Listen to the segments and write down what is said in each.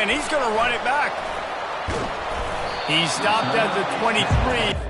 and he's going to run it back. He stopped at the 23.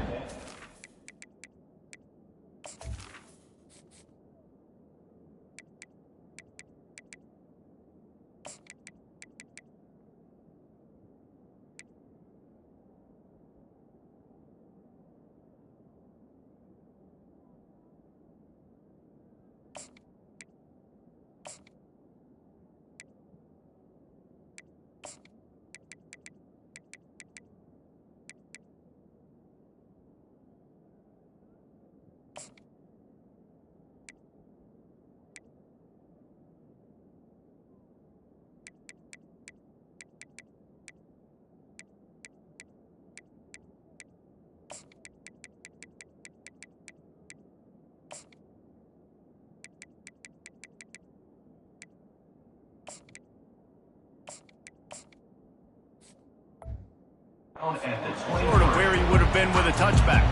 Sort of where he would have been with a touchback.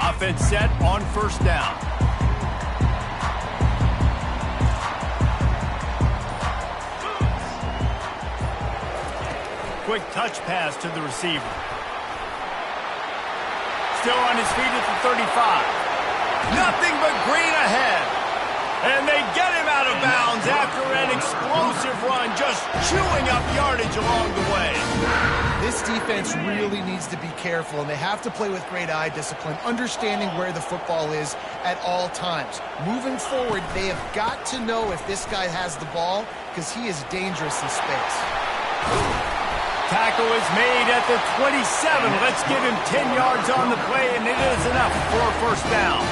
Offense set on first down. Quick touch pass to the receiver. Still on his feet at the 35. Nothing but green ahead. And they get him out of bounds after an explosive run, just chewing up yardage along the way. This defense really needs to be careful, and they have to play with great eye discipline, understanding where the football is at all times. Moving forward, they have got to know if this guy has the ball, because he is dangerous in space. Tackle is made at the 27. Let's give him 10 yards on the play, and it is enough for a first down.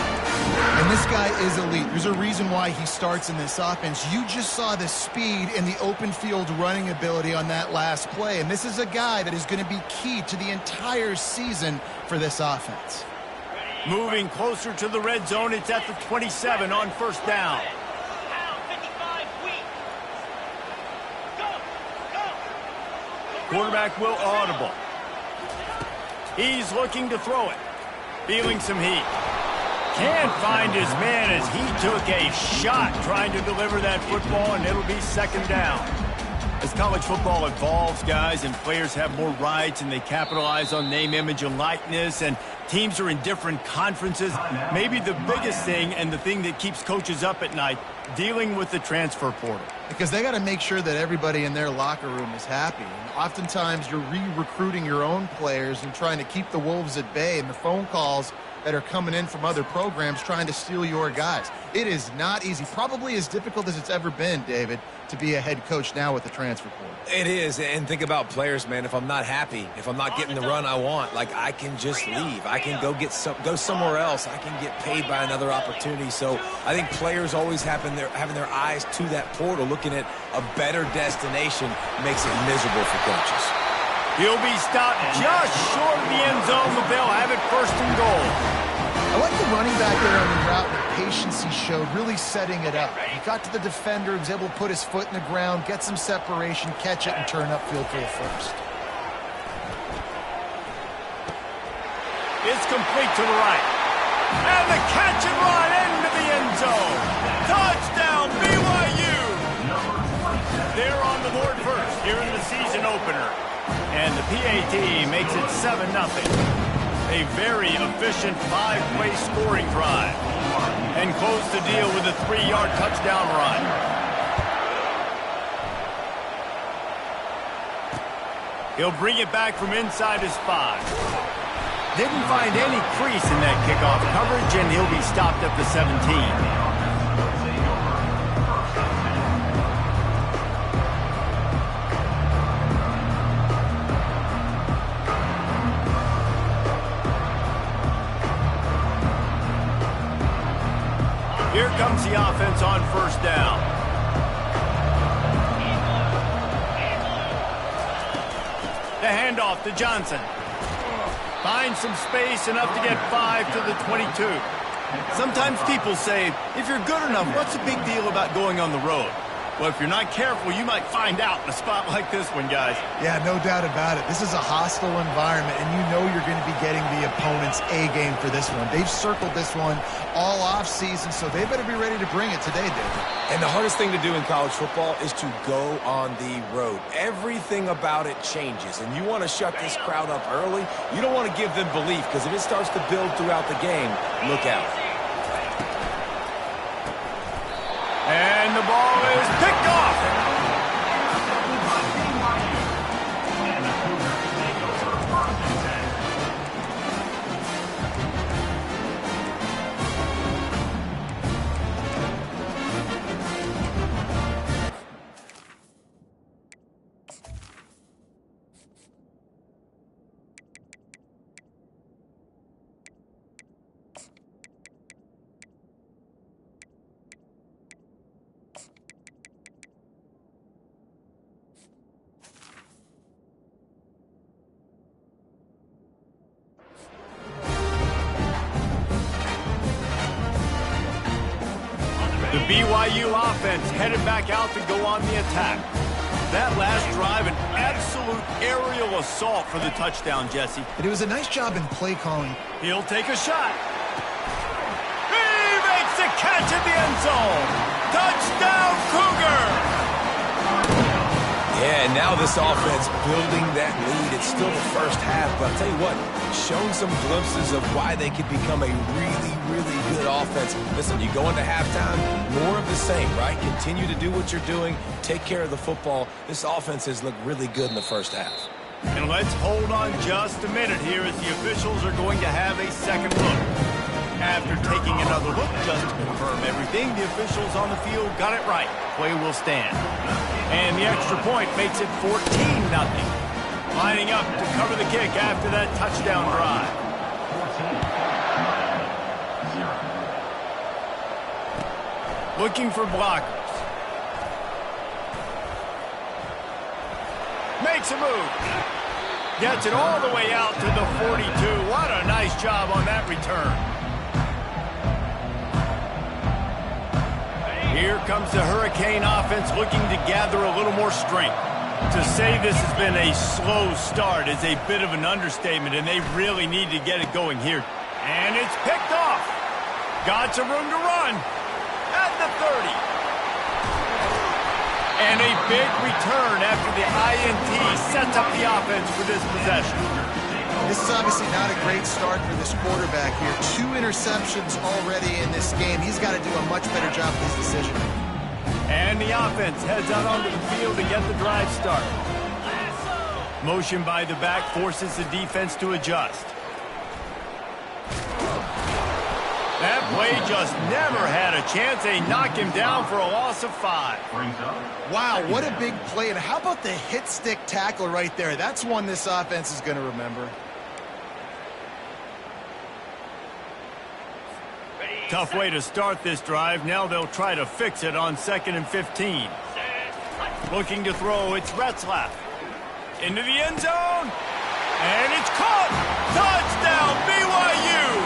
And this guy is elite. There's a reason why he starts in this offense. You just saw the speed and the open field running ability on that last play, and this is a guy that is going to be key to the entire season for this offense. Moving closer to the red zone, it's at the 27 on first down. Quarterback will audible. He's looking to throw it. Feeling some heat. Can't find his man as he took a shot trying to deliver that football, and it'll be second down. As college football evolves, guys, and players have more rights and they capitalize on name, image, and likeness, and teams are in different conferences, maybe the biggest thing and the thing that keeps coaches up at night, dealing with the transfer portal. Because they got to make sure that everybody in their locker room is happy. And oftentimes you're re-recruiting your own players and trying to keep the Wolves at bay, and the phone calls that are coming in from other programs trying to steal your guys. It is not easy. Probably as difficult as it's ever been, David, to be a head coach now with the transfer portal. It is, and think about players, man. If I'm not happy, if I'm not getting the run I want, like, I can just leave. I can go somewhere else. I can get paid by another opportunity. So I think players always having their eyes to that portal, looking at a better destination, makes it miserable for coaches. He'll be stopped just short of the end zone, but they'll have it first and goal. I like the running back there on the route, the patience he showed, really setting it up. He got to the defender, he was able to put his foot in the ground, get some separation, catch it, and turn upfield for the first. It's complete to the right. And the catch and run into the end zone. Touchdown, BYU! They're on the board first here in the season opener. And the PAT makes it 7-0. A very efficient 5-play scoring drive. And close the deal with a 3-yard touchdown run. He'll bring it back from inside his 5. Didn't find any crease in that kickoff coverage, and he'll be stopped at the 17. Here comes the offense on first down. The handoff to Johnson. Finds some space, enough to get 5 to the 22. Sometimes people say, if you're good enough, what's the big deal about going on the road? Well, if you're not careful, you might find out in a spot like this one, guys. Yeah, no doubt about it. This is a hostile environment, and you know you're going to be getting the opponent's A game for this one. They've circled this one all off season, so they better be ready to bring it today, David. And the hardest thing to do in college football is to go on the road. Everything about it changes, and you want to shut this crowd up early. You don't want to give them belief, because if it starts to build throughout the game, look out. And the ball is picked off. The BYU offense headed back out to go on the attack. That last drive, an absolute aerial assault for the touchdown, Jesse. And it was a nice job in play calling. He'll take a shot. He makes the catch at the end zone. Touchdown, Cougar! Yeah, and now this offense building that lead. It's still the first half, but I'll tell you what, showing some glimpses of why they could become a really, really good offense. Listen, you go into halftime, more of the same, right? Continue to do what you're doing, take care of the football. This offense has looked really good in the first half. And let's hold on just a minute here as the officials are going to have a second look. After taking another look just to confirm everything, the officials on the field got it right. Play will stand. And the extra point makes it 14-0. Lining up to cover the kick after that touchdown drive. Looking for blockers. Makes a move. Gets it all the way out to the 42. What a nice job on that return. Here comes the Hurricane offense looking to gather a little more strength. To say this has been a slow start is a bit of an understatement, and they really need to get it going here. And it's picked off. Got some room to run. At the 30. And a big return after the INT sets up the offense for this possession. This is obviously not a great start for this quarterback here. 2 interceptions already in this game. He's got to do a much better job with his decision. And the offense heads out onto the field to get the drive started. Motion by the back forces the defense to adjust. That play just never had a chance. They knock him down for a loss of 5. Wow, what a big play. And how about the hit stick tackle right there? That's one this offense is going to remember. Tough way to start this drive. Now they'll try to fix it on 2nd and 15. Looking to throw, it's Retzlaff. Into the end zone. And it's caught. Touchdown, BYU.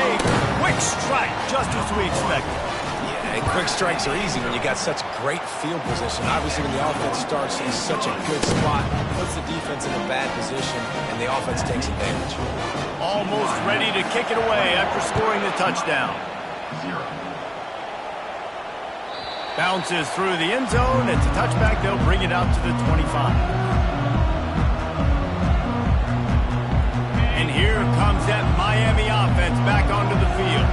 A quick strike, just as we expected. Yeah, and quick strikes are easy when you got such great field position. Obviously, when the offense starts in such a good spot, puts the defense in a bad position, and the offense takes advantage. Almost ready to kick it away after scoring the touchdown. Bounces through the end zone. It's a touchback. They'll bring it out to the 25. And here comes that Miami offense back onto the field.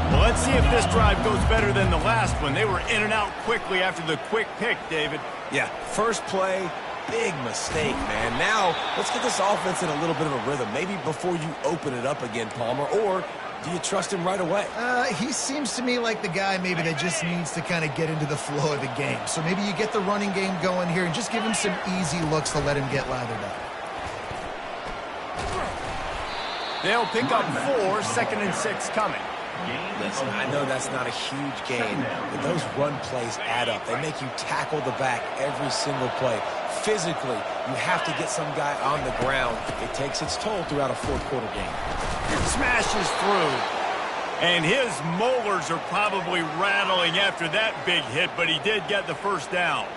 Well, let's see if this drive goes better than the last one. They were in and out quickly after the quick pick, David. Yeah, first play, big mistake, man. Now, let's get this offense in a little bit of a rhythm. Maybe before you open it up again, Palmer, or do you trust him right away? He seems to me like the guy maybe that just needs to kind of get into the flow of the game. So maybe you get the running game going here and just give him some easy looks to let him get lathered up. They'll pick up 4, 2nd and 6 coming. Listen, I know that's not a huge gain, but those run plays add up. They make you tackle the back every single play. Physically, you have to get some guy on the ground. It takes its toll throughout a fourth quarter game. Smashes through. And his molars are probably rattling after that big hit, but he did get the first down.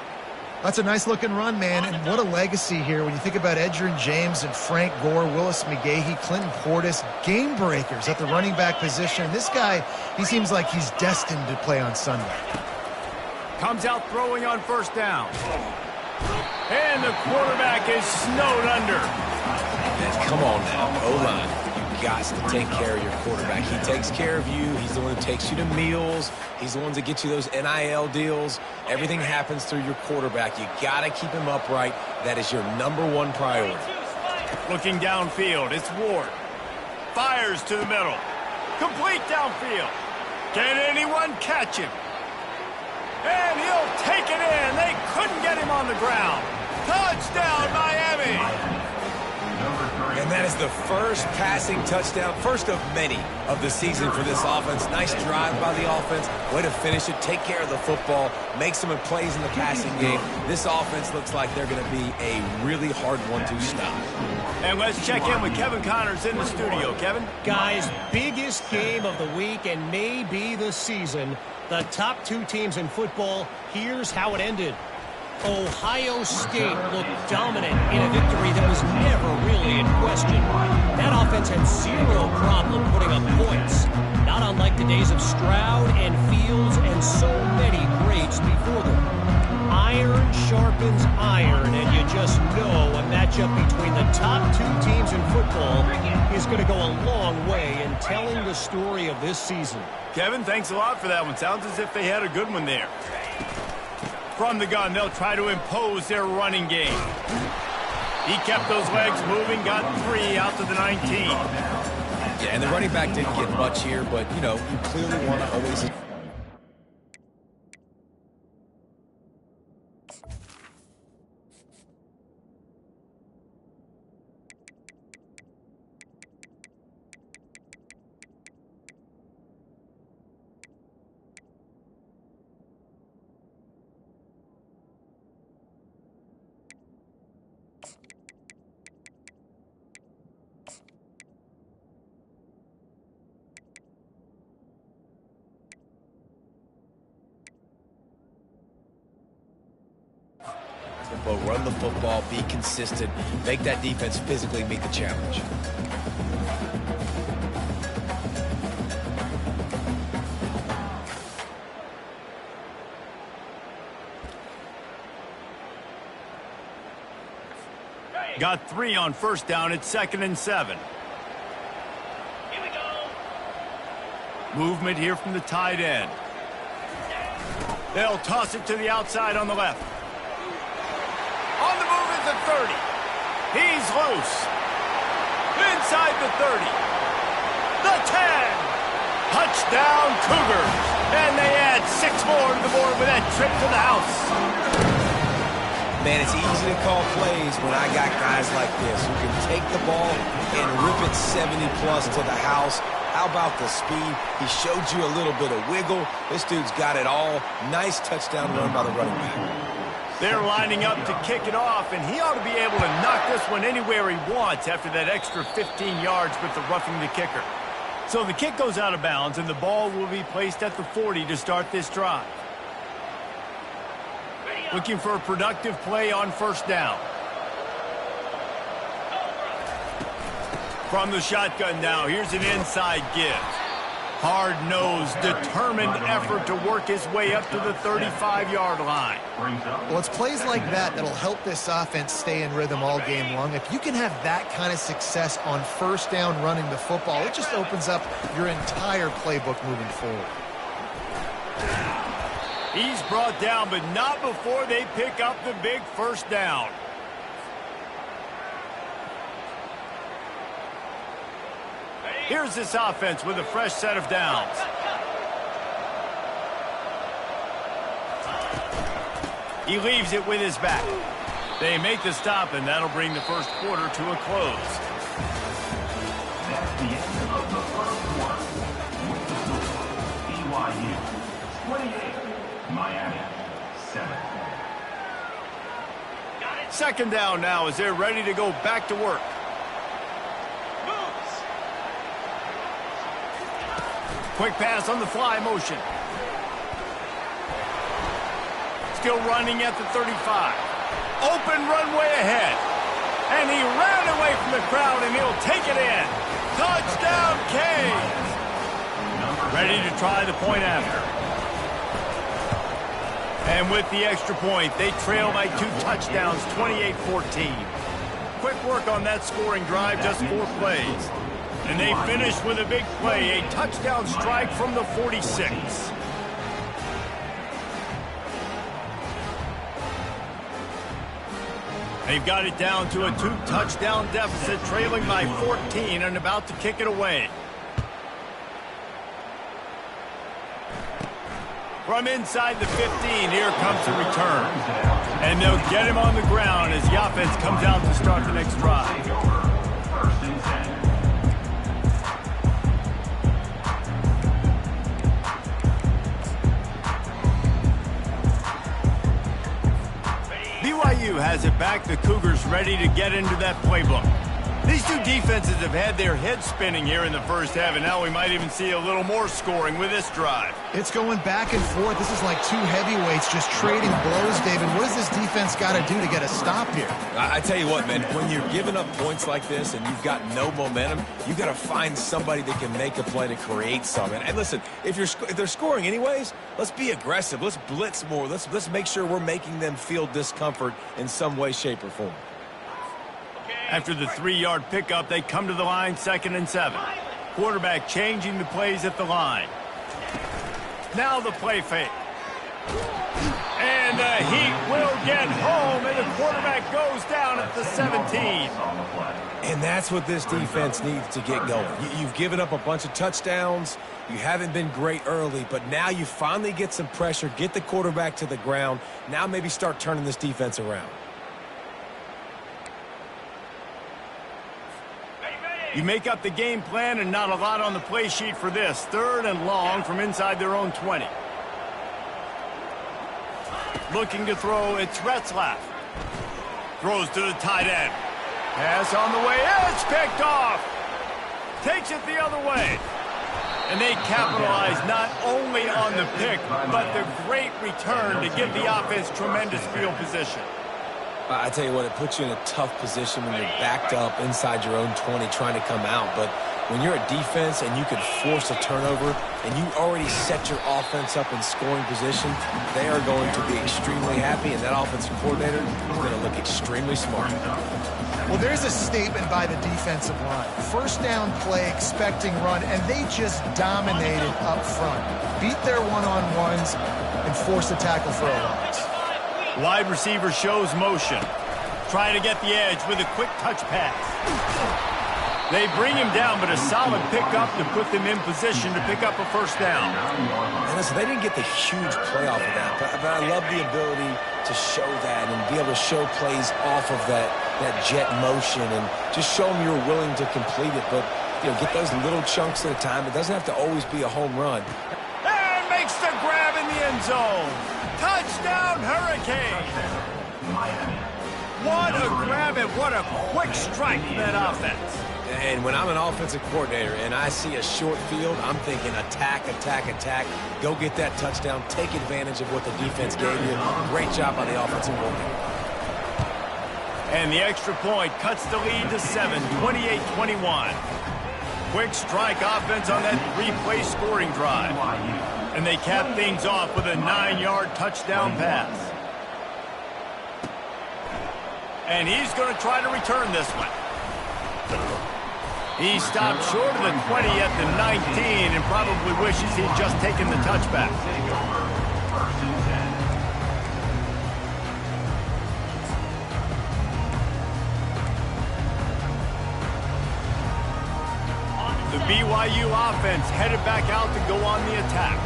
That's a nice-looking run, man, and what a legacy here. When you think about Edgerrin James and Frank Gore, Willis McGahee, Clinton Portis, game breakers at the running back position. This guy, he seems like he's destined to play on Sunday. Comes out throwing on first down. And the quarterback is snowed under. Man, come on now, O-line. You got to take care of your quarterback. He takes care of you. He's the one who takes you to meals. He's the one that gets you those NIL deals. Everything happens through your quarterback. You got to keep him upright. That is your #1 priority. Looking downfield, it's Ward. Fires to the middle. Complete downfield. Can anyone catch him? And he'll take it in. They couldn't get him on the ground. Touchdown, Miami. And that is the first passing touchdown, first of many of the season for this offense. Nice drive by the offense. Way to finish it, take care of the football, make some plays in the passing game. This offense looks like they're going to be a really hard one to stop. And let's check in with Kevin Connors in the studio. Kevin? Guys, biggest game of the week and maybe the season. The top 2 teams in football, here's how it ended. Ohio State looked dominant in a victory that was never really in question. That offense had zero problem putting up points, not unlike the days of Stroud and Fields and so many greats before them. Iron sharpens iron, and you just know a matchup between the top 2 teams in football is going to go a long way in telling the story of this season. Kevin, thanks a lot for that one. Sounds as if they had a good one there. From the gun, they'll try to impose their running game. He kept those legs moving, got 3 out to the 19. Yeah, and the running back didn't get much here, but, you know, you clearly want to always... Run the football, be consistent, make that defense physically meet the challenge. Got 3 on first down. It's 2nd and 7. Here we go. Movement here from the tight end. They'll toss it to the outside on the left. On the move is the 30. He's loose. Inside the 30. The 10. Touchdown Cougars. And they add 6 more to the board with that trip to the house. Man, it's easy to call plays when I got guys like this who can take the ball and rip it 70-plus to the house. How about the speed? He showed you a little bit of wiggle. This dude's got it all. Nice touchdown run by the running back. They're lining up to kick it off, and he ought to be able to knock this one anywhere he wants after that extra 15 yards with the roughing the kicker. So the kick goes out of bounds, and the ball will be placed at the 40 to start this drive. Looking for a productive play on first down. From the shotgun now, here's an inside give. Hard-nosed, determined effort to work his way up to the 35-yard line. Well, it's plays like that that'll help this offense stay in rhythm all game long. If you can have that kind of success on first down running the football, it just opens up your entire playbook moving forward. He's brought down, but not before they pick up the big first down. Here's this offense with a fresh set of downs. He leaves it with his back. They make the stop, and that'll bring the first quarter to a close. That's the end of the first quarter. BYU 28, Miami 7. Second down now as they're ready to go back to work. Quick pass on the fly motion. Still running at the 35. Open runway ahead. And he ran away from the crowd, and he'll take it in. Touchdown, Canes. Ready to try the point after. And with the extra point, they trail by 2 touchdowns, 28-14. Quick work on that scoring drive, just 4 plays. And they finish with a big play, a touchdown strike from the 46. They've got it down to a 2-touchdown deficit, trailing by 14 and about to kick it away. From inside the 15, here comes the return. And they'll get him on the ground as the offense comes out to start the next drive. BYU has it back. The Cougars ready to get into that playbook. These two defenses have had their heads spinning here in the first half, and now we might even see a little more scoring with this drive. It's going back and forth. This is like 2 heavyweights just trading blows, David. What does this defense got to do to get a stop here? I tell you what, man, when you're giving up points like this and you've got no momentum, you got to find somebody that can make a play to create something. And listen, if they're scoring anyways, let's be aggressive. Let's blitz more. Let's make sure we're making them feel discomfort in some way, shape, or form. After the 3-yard pickup, they come to the line, 2nd and 7. Quarterback changing the plays at the line. Now the play fake. And the Heat will get home, and the quarterback goes down at the 17. And that's what this defense needs to get going. You've given up a bunch of touchdowns. You haven't been great early, but now you finally get some pressure, get the quarterback to the ground. Now maybe start turning this defense around. You make up the game plan and not a lot on the play sheet for this. 3rd and long from inside their own 20. Looking to throw, it's Retzlaff. Throws to the tight end. Pass on the way, it's picked off. Takes it the other way. And they capitalize not only on the pick, but the great return to give the offense tremendous field position. I tell you what, it puts you in a tough position when you're backed up inside your own 20 trying to come out. But when you're a defense and you can force a turnover and you already set your offense up in scoring position, they are going to be extremely happy, and that offensive coordinator is going to look extremely smart. Well, there's a statement by the defensive line. 1st down play, expecting run, and they just dominated up front. Beat their one-on-ones and force the tackle for a loss. Wide receiver shows motion. Trying to get the edge with a quick touch pass. They bring him down, but a solid pickup to put them in position to pick up a 1st down. And listen, they didn't get the huge play off of that, but I love the ability to show that and be able to show plays off of that jet motion and just show them you're willing to complete it. But, get those little chunks at a time. It doesn't have to always be a home run. And makes the grab in the end zone. Touchdown, Hurricanes! What a grab and what a quick strike from that offense. And when I'm an offensive coordinator and I see a short field, I'm thinking attack, attack, attack. Go get that touchdown. Take advantage of what the defense gave you. Great job by the offensive coordinator. And the extra point cuts the lead to 7, 28-21. Quick strike offense on that 3-play scoring drive. And they cap things off with a 9-yard touchdown pass. And he's going to try to return this one. He stopped short of the 20 at the 19 and probably wishes he'd just taken the touchback. The BYU offense headed back out to go on the attack.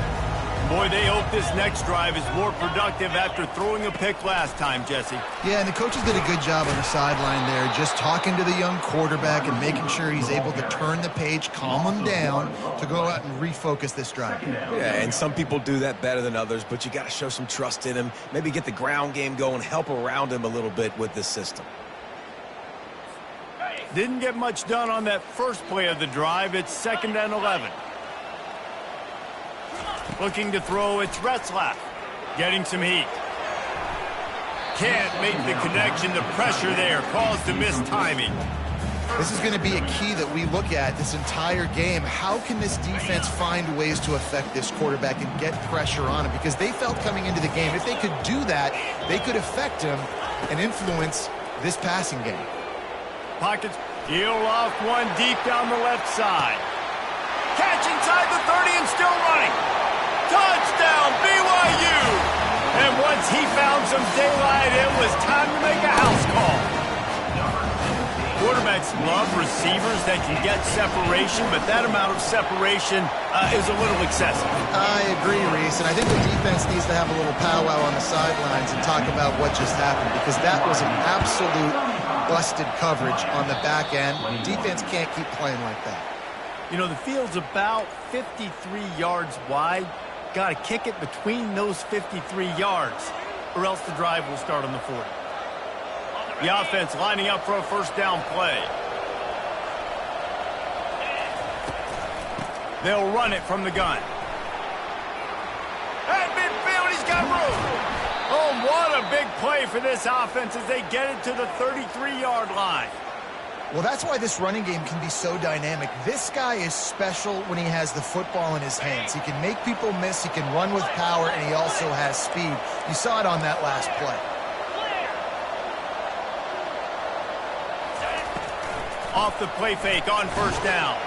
Boy, they hope this next drive is more productive after throwing a pick last time, Jesse. Yeah, and the coaches did a good job on the sideline there, just talking to the young quarterback and making sure he's able to turn the page, calm him down to go out and refocus this drive. Yeah, and some people do that better than others, but you got to show some trust in him, maybe get the ground game going, help around him a little bit with this system. Didn't get much done on that first play of the drive. It's 2nd and 11. Looking to throw, it's Retzlaff. Getting some heat. Can't make the connection. The pressure there caused the missed timing. This is going to be a key that we look at this entire game. How can this defense find ways to affect this quarterback and get pressure on him? Because they felt coming into the game, if they could do that, they could affect him and influence this passing game. Pockets, he'll off one deep down the left side. Catch inside the 30 and still running. Touchdown, BYU! And once he found some daylight, it was time to make a house call. Quarterbacks love receivers that can get separation, but that amount of separation is a little excessive. I agree, Reese, and I think the defense needs to have a little powwow on the sidelines and talk about what just happened, because that was an absolute busted coverage on the back end. Defense can't keep playing like that. You know, the field's about 53 yards wide. Got to kick it between those 53 yards, or else the drive will start on the 40. The offense lining up for a first down play. They'll run it from the gun. At midfield, he's got room. Oh, what a big play for this offense as they get it to the 33-yard line. Well, that's why this running game can be so dynamic. This guy is special when he has the football in his hands. He can make people miss, he can run with power, and he also has speed. You saw it on that last play. Off the play fake on first down.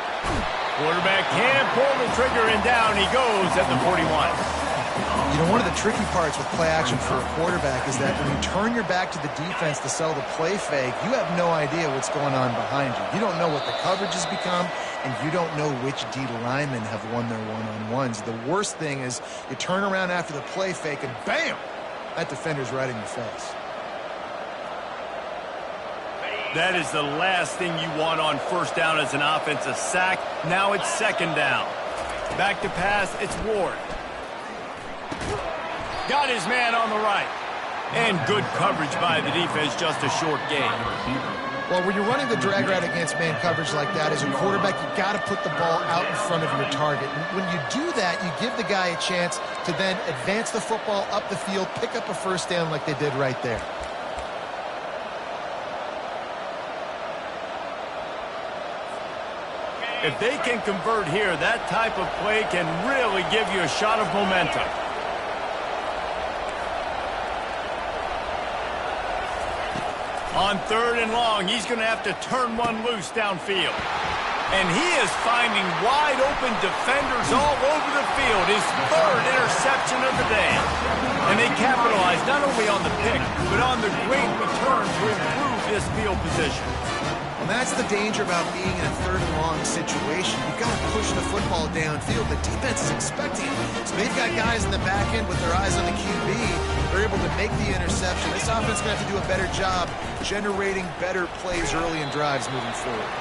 Quarterback can pull the trigger, and down he goes at the 41. You know, one of the tricky parts with play action for a quarterback is that when you turn your back to the defense to sell the play fake, you have no idea what's going on behind you. You don't know what the coverage has become, and you don't know which D linemen have won their one-on-ones. The worst thing is you turn around after the play fake, and bam, that defender's right in your face. That is the last thing you want on first down as an offensive sack. Now it's second down. Back to pass, it's Ward. Got his man on the right. And good coverage by the defense, just a short gain. Well, when you're running the drag route against man coverage like that, as a quarterback, you got to put the ball out in front of your target. And when you do that, you give the guy a chance to then advance the football up the field, pick up a first down like they did right there. If they can convert here, that type of play can really give you a shot of momentum. On third and long, he's going to have to turn one loose downfield. And he is finding wide open defenders all over the field. His third interception of the day. And they capitalize not only on the pick, but on the great return to improve this field position. And that's the danger about being in a third and long situation. You've got to push the football downfield. The defense is expecting it. So they've got guys in the back end with their eyes on the QB. They're able to make the interception. This offense is going to have to do a better job generating better plays early in drives moving forward.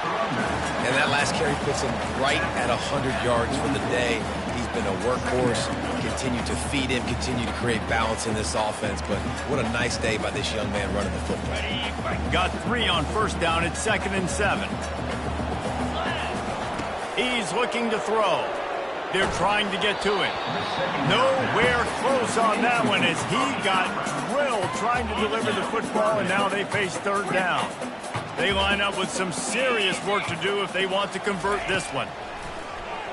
And that last carry puts him right at 100 yards for the day. He's been a workhorse. Continue to feed him, continue to create balance in this offense. But what a nice day by this young man running the football. Got 3 on first down at 2nd and 7. He's looking to throw. They're trying to get to him. Nowhere close on that one as he got drilled trying to deliver the football, and now they face third down. They line up with some serious work to do if they want to convert this one.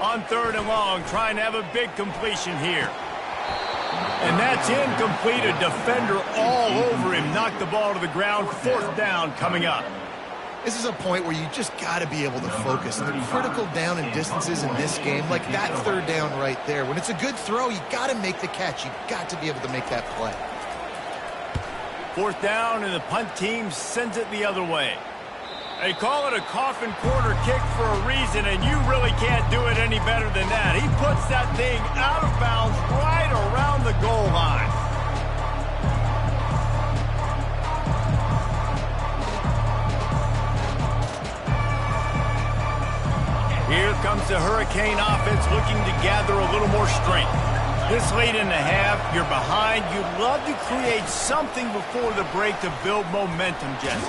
On third and long, trying to have a big completion here. And that's incomplete. A defender all over him. Knocked the ball to the ground. Fourth down coming up. This is a point where you just got to be able to focus. And the critical down and distances in this game, like that third down right there. When it's a good throw, you got to make the catch. You got to be able to make that play. Fourth down, and the punt team sends it the other way. They call it a coffin corner kick for a reason, and you really can't do it any better than that. He puts that thing out of bounds right around the goal line. Here comes the Hurricane offense looking to gather a little more strength. This late in the half, you're behind. You'd love to create something before the break to build momentum, Jesse.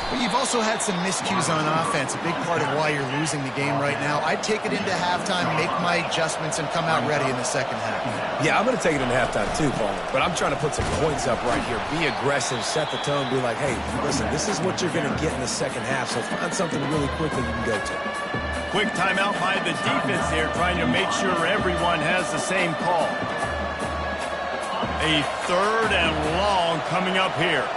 But you've also had some miscues on offense, a big part of why you're losing the game right now. I'd take it into halftime, make my adjustments, and come out ready in the second half. Yeah, I'm going to take it into halftime too, Palmer. But I'm trying to put some points up right here. Be aggressive, set the tone, be like, hey, listen, this is what you're going to get in the second half, so find something really quickly you can go to. Quick timeout by the defense there, trying to make sure everyone has the same call. A 3rd and long coming up here.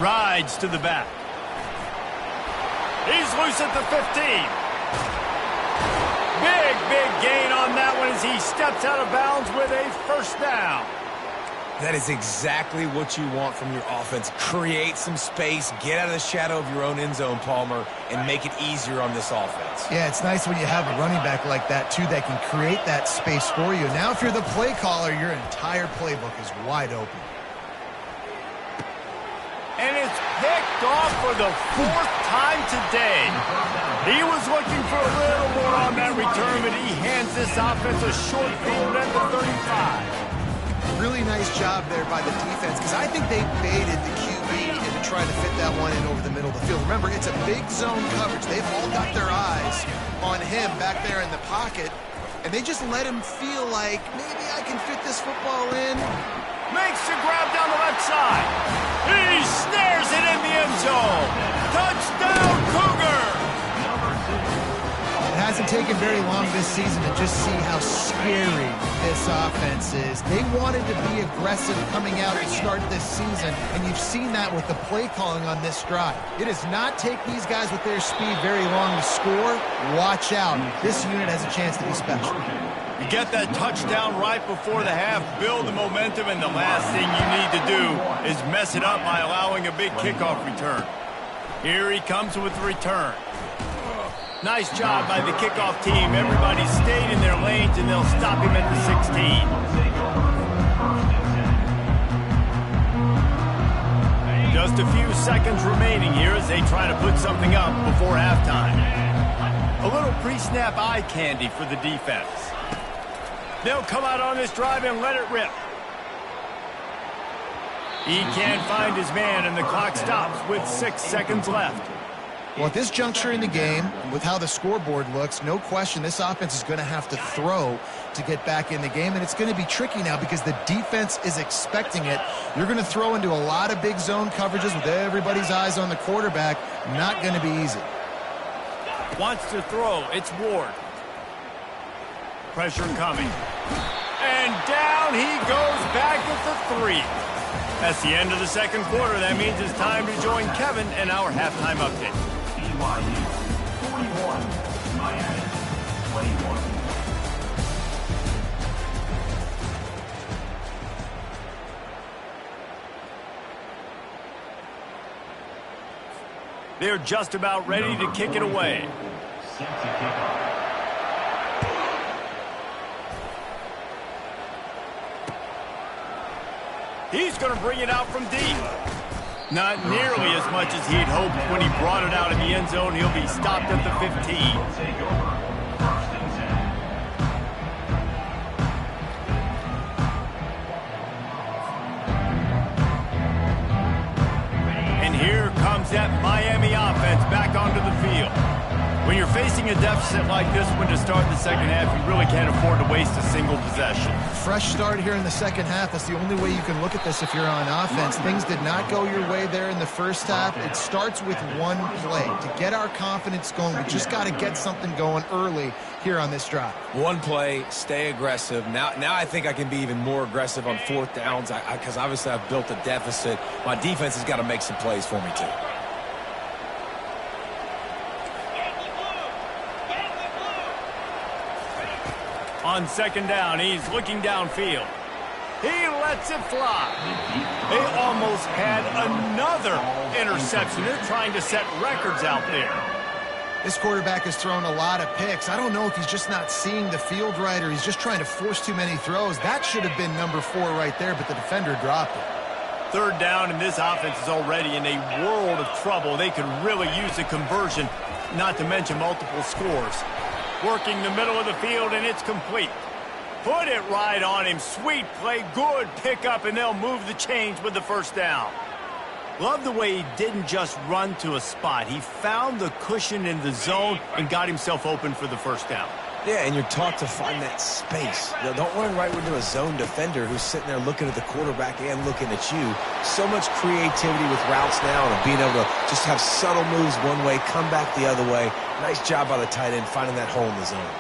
Rides to the back. He's loose at the 15. Big gain on that one as he steps out of bounds with a first down. That is exactly what you want from your offense. Create some space, get out of the shadow of your own end zone, Palmer, and make it easier on this offense. Yeah, it's nice when you have a running back like that, too, that can create that space for you. Now, if you're the play caller, your entire playbook is wide open. And it's picked off for the 4th time today. He was looking for a little more on that return, but he hands this offense a short field at the 35. Really nice job there by the defense, because I think they baited the QB into trying to fit that one in over the middle of the field. Remember, it's a big zone coverage. They've all got their eyes on him back there in the pocket, and they just let him feel like, maybe I can fit this football in. Makes the grab down the left side. He snares it in the end zone. Touchdown, Cougar! It hasn't taken very long this season to just see how scary this offense is. They wanted to be aggressive coming out to start this season, and you've seen that with the play calling on this drive. It does not take these guys with their speed very long to score. Watch out. This unit has a chance to be special. You get that touchdown right before the half, build the momentum, and the last thing you need to do is mess it up by allowing a big kickoff return. Here he comes with the return. Nice job by the kickoff team. Everybody stayed in their lanes, and they'll stop him at the 16. Just a few seconds remaining here as they try to put something up before halftime. A little pre-snap eye candy for the defense. They'll come out on this drive and let it rip. He can't find his man, and the clock stops with 6 seconds left. Well, at this juncture in the game, with how the scoreboard looks, no question this offense is going to have to throw to get back in the game, and it's going to be tricky now because the defense is expecting it. You're going to throw into a lot of big zone coverages with everybody's eyes on the quarterback. Not going to be easy. Wants to throw. It's Ward. Pressure coming. And down he goes back at the 3. That's the end of the second quarter. That means it's time to join Kevin in our halftime update. BYU 41, Miami 21. They're just about ready to kick it away. Set to kick off. He's going to bring it out from deep. Not nearly as much as he'd hoped when he brought it out in the end zone. He'll be stopped at the 15. Take over. First and 10. And here comes that Miami offense back onto the field. When you're facing a deficit like this one to start the second half, you really can't afford to waste a single possession. Fresh start here in the second half. That's the only way you can look at this if you're on offense. Things did not go your way there in the first half. It starts with one play. To get our confidence going, we just got to get something going early here on this drive. One play, stay aggressive. Now I think I can be even more aggressive on 4th downs because obviously I've built a deficit. My defense has got to make some plays for me too. On second down, he's looking downfield. He lets it fly. They almost had another interception. They're trying to set records out there. This quarterback has thrown a lot of picks. I don't know if he's just not seeing the field right or he's just trying to force too many throws. That should have been number 4 right there, but the defender dropped it. Third down, and this offense is already in a world of trouble. They could really use a conversion, not to mention multiple scores. Working the middle of the field, and it's complete. Put it right on him. Sweet play, good pickup, and they'll move the chains with the first down. Love the way he didn't just run to a spot. He found the cushion in the zone and got himself open for the first down. Yeah, and you're taught to find that space. You know, don't run right into a zone defender who's sitting there looking at the quarterback and looking at you. So much creativity with routes now and being able to just have subtle moves one way, come back the other way. Nice job by the tight end finding that hole in the zone.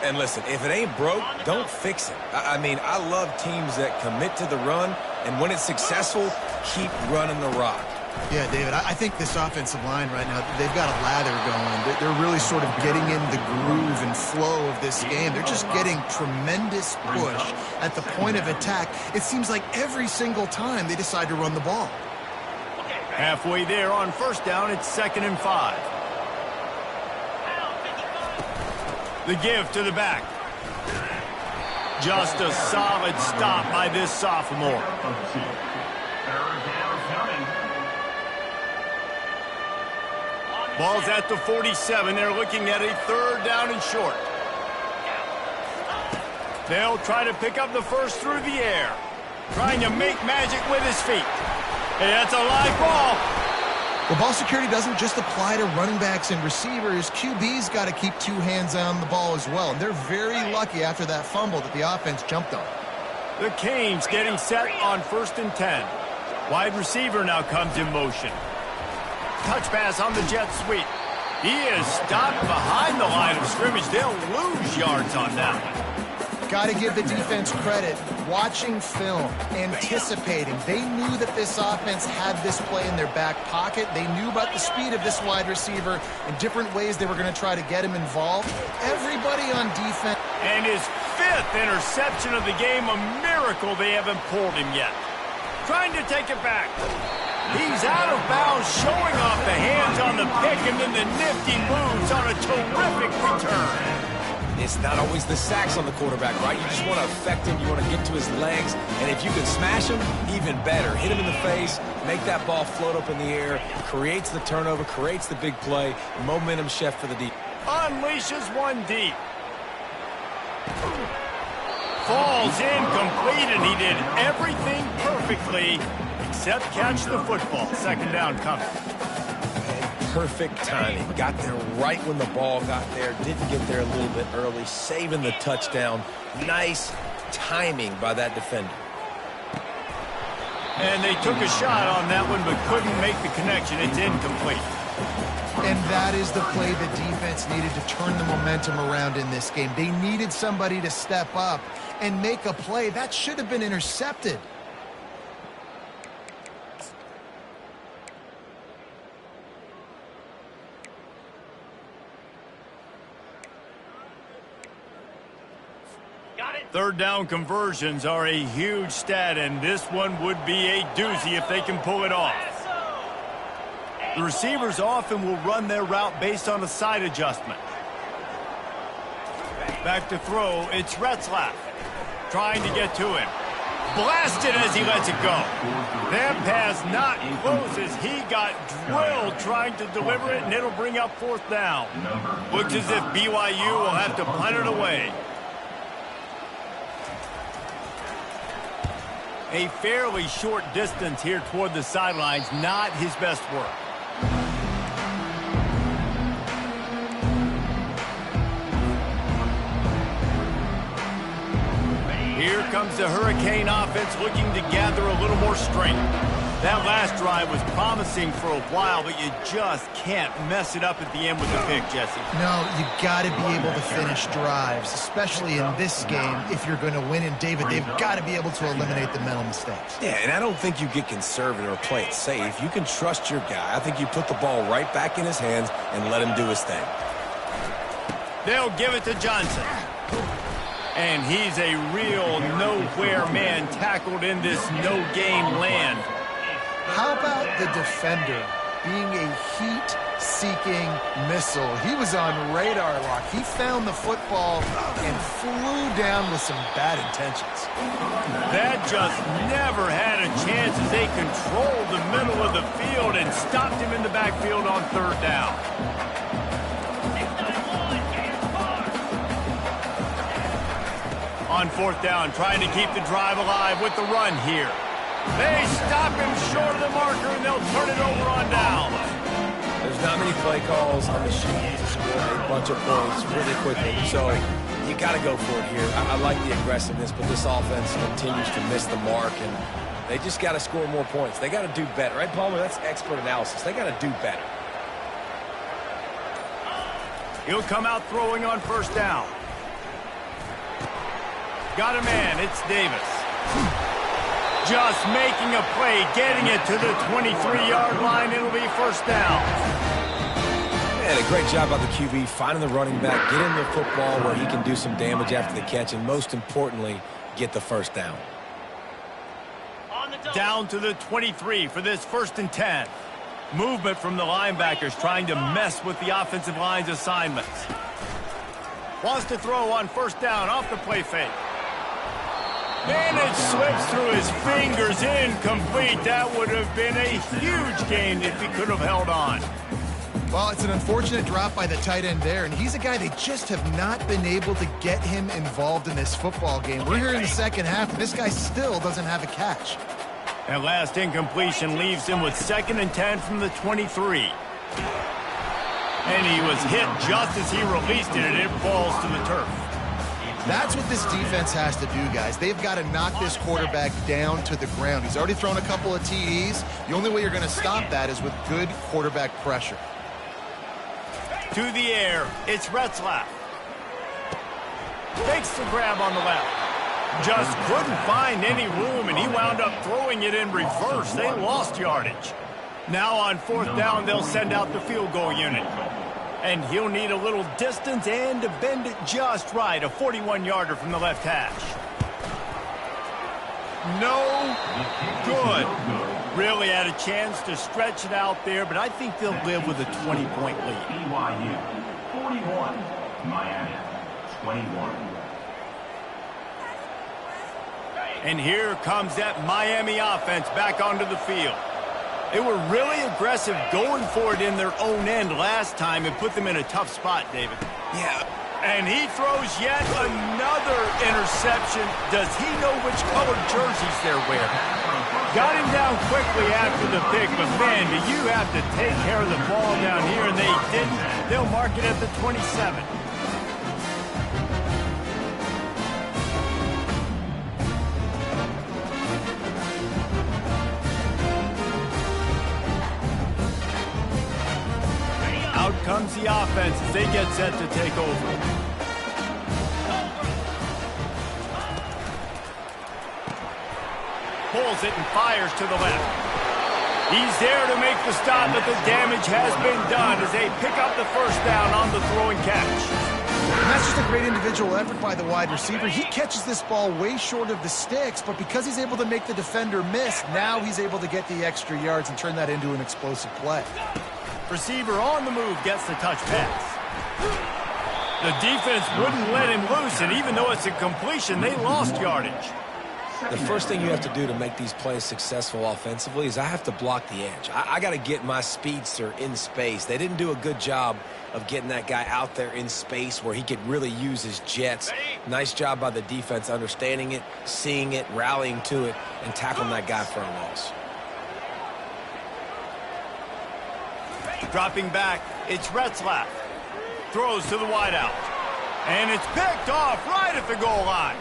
And listen, if it ain't broke, don't fix it. I mean, I love teams that commit to the run, and when it's successful, keep running the rock. Yeah, David, I think this offensive line right now, they've got a lather going. They're really sort of getting in the groove and flow of this game. They're just getting tremendous push at the point of attack. It seems like every single time they decide to run the ball. Halfway there on first down, it's 2nd and 5. The give to the back. Just a solid stop by this sophomore. Ball's at the 47. They're looking at a 3rd down and short. They'll try to pick up the first through the air. Trying to make magic with his feet. Hey, that's a live ball. Well, ball security doesn't just apply to running backs and receivers. QB's got to keep 2 hands on the ball as well. And they're very lucky after that fumble that the offense jumped on. The Canes getting set on 1st and 10. Wide receiver now comes in motion. Touch pass on the jet sweep. He is stopped behind the line of scrimmage. They'll lose yards on that one. Got to give the defense credit. Watching film, anticipating. They knew that this offense had this play in their back pocket. They knew about the speed of this wide receiver and different ways they were going to try to get him involved. Everybody on defense. And his 5th interception of the game, a miracle they haven't pulled him yet. Trying to take it back. He's out of bounds, showing off the hands on the pick, and then the nifty moves on a terrific return. It's not always the sacks on the quarterback, right? You just want to affect him. You want to get to his legs. And if you can smash him, even better. Hit him in the face, make that ball float up in the air, creates the turnover, creates the big play, momentum shift for the deep. Unleashes one deep. Falls incomplete, and he did everything perfectly except catch the football. 2nd down coming. Perfect timing. Got there right when the ball got there. Didn't get there a little bit early. Saving the touchdown. Nice timing by that defender. And they took a shot on that one but couldn't make the connection. It's incomplete. And that is the play the defense needed to turn the momentum around in this game. They needed somebody to step up and make a play. That should have been intercepted. Third down conversions are a huge stat, and this one would be a doozy if they can pull it off. The receivers often will run their route based on a side adjustment. Back to throw, it's Retzlaff trying to get to him. Blasted as he lets it go. That pass not close as he got drilled trying to deliver it, and it'll bring up 4th down. Looks as if BYU will have to punt it away. A fairly short distance here toward the sidelines, not his best work. Here comes the Hurricane offense looking to gather a little more strength. That last drive was promising for a while, but you just can't mess it up at the end with the pick, Jesse. No, you got to be able to finish drives, especially in this game. If you're going to win, and David, they've got to be able to eliminate the mental mistakes. Yeah, and I don't think you get conservative or play it safe. You can trust your guy. I think you put the ball right back in his hands and let him do his thing. They'll give it to Johnson. And he's a real nowhere man tackled in this no-gain land. How about the defender being a heat-seeking missile? He was on radar lock. He found the football and flew down with some bad intentions. That just never had a chance as they controlled the middle of the field and stopped him in the backfield on 3rd down. On 4th down, trying to keep the drive alive with the run here. They stop him short of the marker, and they'll turn it over on down. There's not many play calls on the sheet to score a bunch of points really quickly, so you got to go for it here. I like the aggressiveness, but this offense continues to miss the mark, and they just got to score more points. They got to do better, right, Palmer? That's expert analysis. They got to do better. He'll come out throwing on first down. Got a man. It's Davis. Just making a play, getting it to the 23-yard line. It'll be first down. Man, a great job by the QB finding the running back, getting the football where he can do some damage after the catch, and most importantly, get the first down. Down to the 23 for this 1st and 10. Movement from the linebackers trying to mess with the offensive line's assignments. Wants to throw on first down off the play fake. And it slips through his fingers, incomplete. That would have been a huge gain if he could have held on. Well, it's an unfortunate drop by the tight end there, and he's a guy they just have not been able to get him involved in this football game. We're here in the second half, and this guy still doesn't have a catch. That last incompletion leaves him with 2nd and 10 from the 23. And he was hit just as he released it, and it falls to the turf. That's what this defense has to do, guys. They've got to knock this quarterback down to the ground. He's already thrown a couple of TDs. The only way you're going to stop that is with good quarterback pressure. To the air, it's Retzlaff. Takes the grab on the left. Just couldn't find any room, and he wound up throwing it in reverse. They lost yardage. Now on 4th down, they'll send out the field goal unit. And he'll need a little distance and to bend it just right. A 41-yarder from the left hash. No good. Really had a chance to stretch it out there, but I think they'll live with a 20-point lead. BYU 41, Miami 21. And here comes that Miami offense back onto the field. They were really aggressive going for it in their own end last time and put them in a tough spot, David. Yeah. And he throws yet another interception. Does he know which colored jerseys they're wearing? Got him down quickly after the pick, but man, do you have to take care of the ball down here, and they didn't. They'll mark it at the 27. Out comes the offense as they get set to take over. Pulls it and fires to the left. He's there to make the stop, but the damage has been done as they pick up the first down on the throwing catch. And that's just a great individual effort by the wide receiver. He catches this ball way short of the sticks, but because he's able to make the defender miss, now he's able to get the extra yards and turn that into an explosive play. Receiver on the move gets the touch pass. The defense wouldn't let him loose, and even though it's a completion, they lost yardage. The first thing you have to do to make these plays successful offensively is I have to block the edge. I got to get my speedster in space. They didn't do a good job of getting that guy out there in space where he could really use his jets. Nice job by the defense understanding it, seeing it, rallying to it, and tackling that guy for a loss. Dropping back, it's Retzlaff. Throws to the wideout. And it's picked off right at the goal line.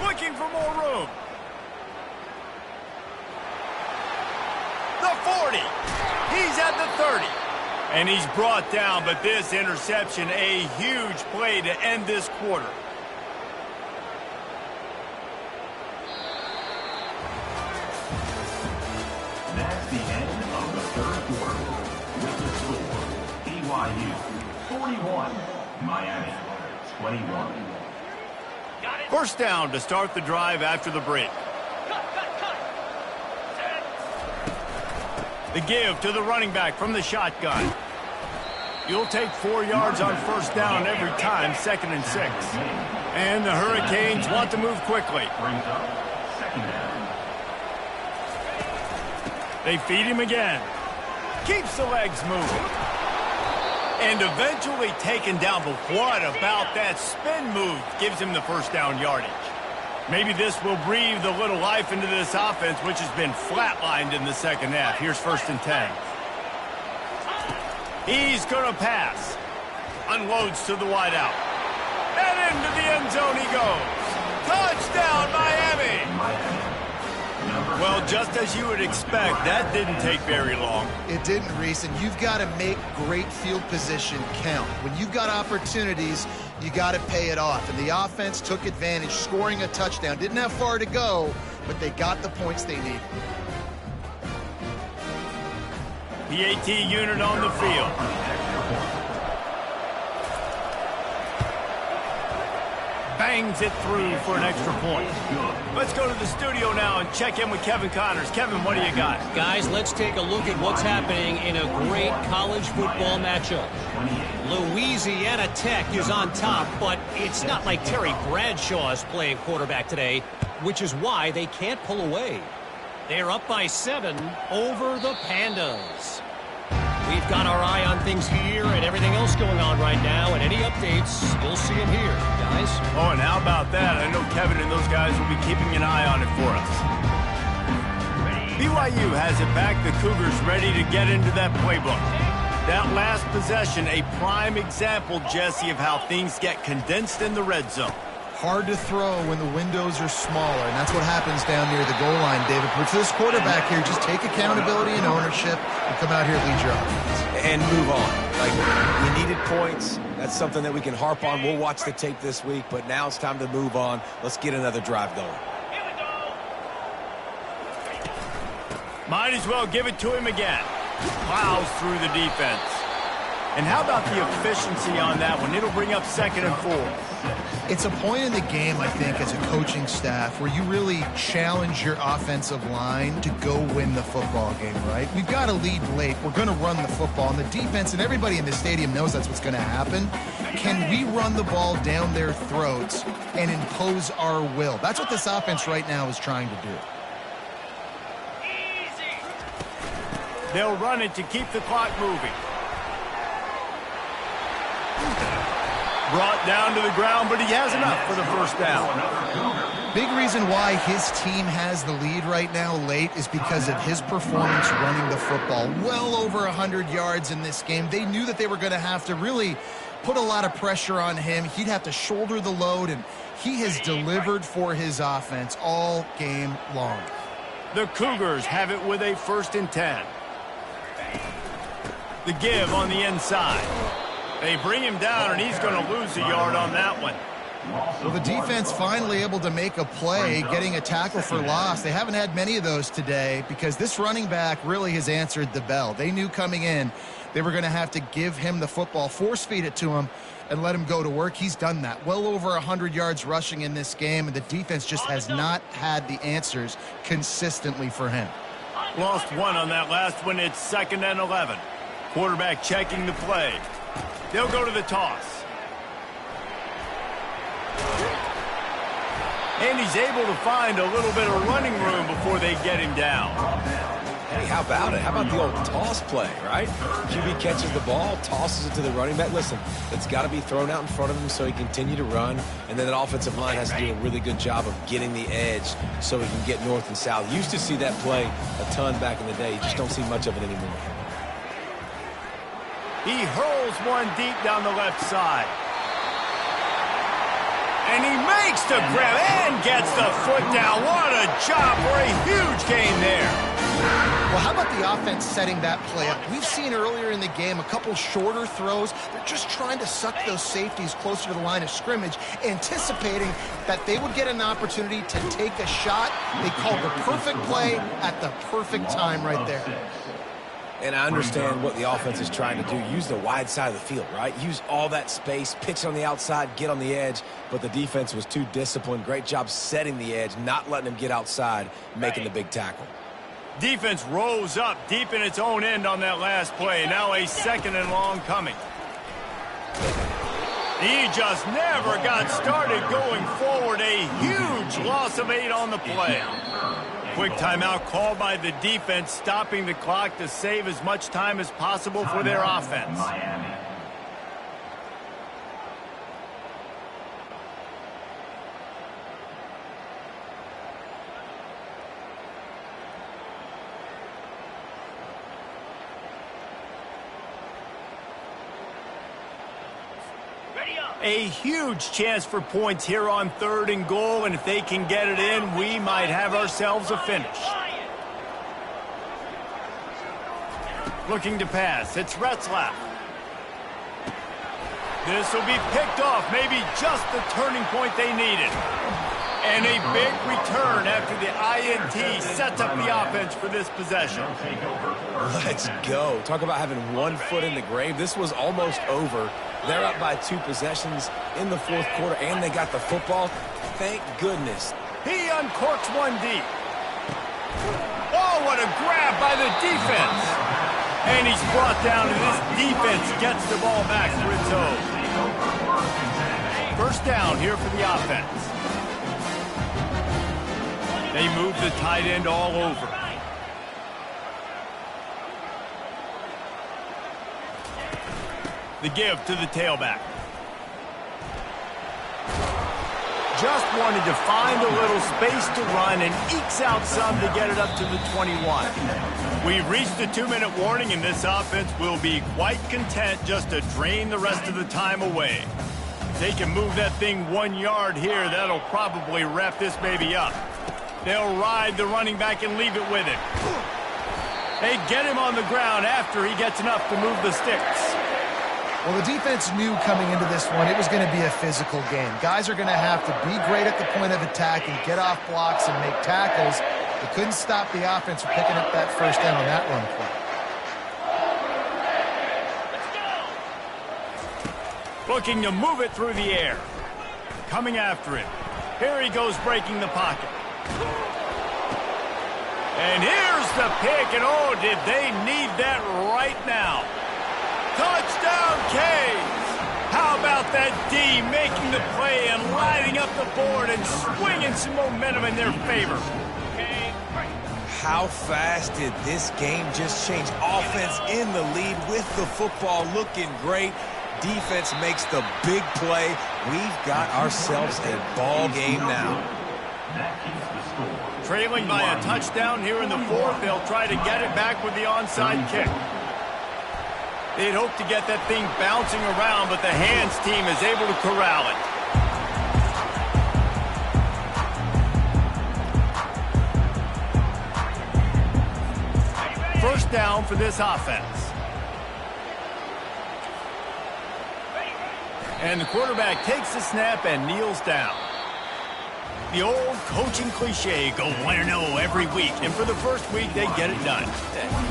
Looking for more room. The 40. He's at the 30. And he's brought down, but this interception, a huge play to end this quarter. That's the end of the third quarter. With the score, BYU 41, Miami 21. First down to start the drive after the break. The give to the running back from the shotgun. You'll take 4 yards on first down every time, 2nd and 6. And the Hurricanes want to move quickly. Brings up second down. They feed him again. Keeps the legs moving. And eventually taken down, but what about that spin move? Gives him the first down yardage. Maybe this will breathe a little life into this offense, which has been flatlined in the second half. Here's 1st and 10. He's going to pass. Unloads to the wideout. And into the end zone he goes. Touchdown, Miami! Well, just as you would expect, that didn't take very long. It didn't, Reese, and you've got to make great field position count. When you've got opportunities, you got to pay it off. And the offense took advantage, scoring a touchdown. Didn't have far to go, but they got the points they needed. PAT unit on the field. Bangs it through for an extra point. Let's go to the studio now and check in with Kevin Connors. Kevin, what do you got? Guys, let's take a look at what's happening in a great college football matchup. Louisiana Tech is on top, but it's not like Terry Bradshaw is playing quarterback today, which is why they can't pull away. They're up by 7 over the Pandas. We've got our eye on things here and everything else going on right now, and any updates, we'll see them here, guys. Oh, and how about that? I know Kevin and those guys will be keeping an eye on it for us. BYU has it back. The Cougars ready to get into that playbook. That last possession, a prime example, Jesse, of how things get condensed in the red zone. Hard to throw when the windows are smaller, and that's what happens down near the goal line, David. But for this quarterback here, just take accountability and ownership and come out here and lead your offense. And move on. Like, we needed points. That's something that we can harp on. We'll watch the tape this week, but now it's time to move on. Let's get another drive going. Might as well give it to him again. Plows through the defense. And how about the efficiency on that one? It'll bring up 2nd and 4. It's a point in the game, I think, as a coaching staff where you really challenge your offensive line to go win the football game, right? We've got to lead late. We're going to run the football. And the defense and everybody in the stadium knows that's what's going to happen. Can we run the ball down their throats and impose our will? That's what this offense right now is trying to do. They'll run it to keep the clock moving. Brought down to the ground, but he has enough for the 1st down. Big reason why his team has the lead right now late is because of his performance running the football. Well over 100 yards in this game. They knew that they were going to have to really put a lot of pressure on him. He'd have to shoulder the load, and he has delivered for his offense all game long. The Cougars have it with a 1st and 10. The give on the inside. They bring him down, and he's going to lose a yard on that one. Well, the defense finally able to make a play, getting a tackle for loss. They haven't had many of those today because this running back really has answered the bell. They knew coming in they were going to have to give him the football, force feed it to him, and let him go to work. He's done that. Well over 100 yards rushing in this game, and the defense just has not had the answers consistently for him. Lost 1 on that last one. It's 2nd and 11. Quarterback checking the play. They'll go to the toss. And he's able to find a little bit of running room before they get him down. Hey, how about it? How about the old toss play, right? QB catches the ball, tosses it to the running back. Listen, it's got to be thrown out in front of him so he can continue to run. And then that offensive line has to do a really good job of getting the edge so he can get north and south. Used to see that play a ton back in the day. You just don't see much of it anymore. He hurls one deep down the left side. And he makes the grab and gets the foot down. What a job for a huge gain there. Well, how about the offense setting that play up? We've seen earlier in the game a couple shorter throws. They're just trying to suck those safeties closer to the line of scrimmage, anticipating that they would get an opportunity to take a shot. They called the perfect play at the perfect time right there. And I understand what the offense is trying to do. Use the wide side of the field, right? Use all that space, pitch on the outside, get on the edge. But the defense was too disciplined. Great job setting the edge, not letting them get outside, making the big tackle. Defense rose up deep in its own end on that last play. Now a 2nd and long coming. He just never got started going forward. A huge loss of 8 on the play. Quick timeout called by the defense, stopping the clock to save as much time as possible for their offense. A huge chance for points here on 3rd and goal, and if they can get it in, we might have ourselves a finish. Looking to pass, it's Retzlaff. This will be picked off, maybe just the turning point they needed. And a big return after the INT sets up the offense for this possession. Let's go. Talk about having one foot in the grave. This was almost over. They're up by 2 possessions in the 4th quarter, and they got the football. Thank goodness. He uncorks one deep. Oh, what a grab by the defense. And he's brought down, and this defense gets the ball back for its own. First down here for the offense. They move the tight end all over. The give to the tailback. Just wanted to find a little space to run and ekes out some to get it up to the 21. We've reached the 2-minute warning, and this offense will be quite content just to drain the rest of the time away. If they can move that thing 1 yard here, that'll probably wrap this baby up. They'll ride the running back and leave it with him. They get him on the ground after he gets enough to move the sticks. Well, the defense knew coming into this one it was going to be a physical game. Guys are going to have to be great at the point of attack and get off blocks and make tackles. They couldn't stop the offense from picking up that first down on that run play. Looking to move it through the air. Coming after it. Here he goes breaking the pocket. And here's the pick, and oh, did they need that right now. Touchdown, Canes! How about that D making the play and lighting up the board and swinging some momentum in their favor? How fast did this game just change? Offense in the lead with the football looking great. Defense makes the big play. We've got ourselves a ball game now. Trailing by a touchdown here in the 4th, they'll try to get it back with the onside kick. They'd hope to get that thing bouncing around, but the hands team is able to corral it. First down for this offense. And the quarterback takes the snap and kneels down. The old coaching cliche, go 1-0 every week. And for the first week, they get it done.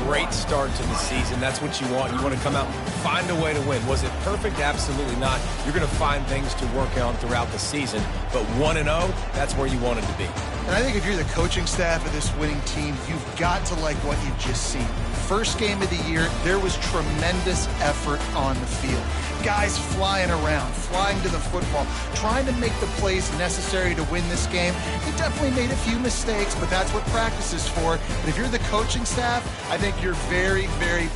Great start to the season. That's what you want. You want to come out and find a way to win. Was it perfect? Absolutely not. You're going to find things to work on throughout the season. But 1-0, that's where you want it to be. And I think if you're the coaching staff of this winning team, you've got to like what you've just seen. First game of the year, there was tremendous effort on the field. Guys flying around, flying to the football, trying to make the plays necessary to win this game. They definitely made a few mistakes, but that's what practice is for. But if you're the coaching staff, I think you're very, very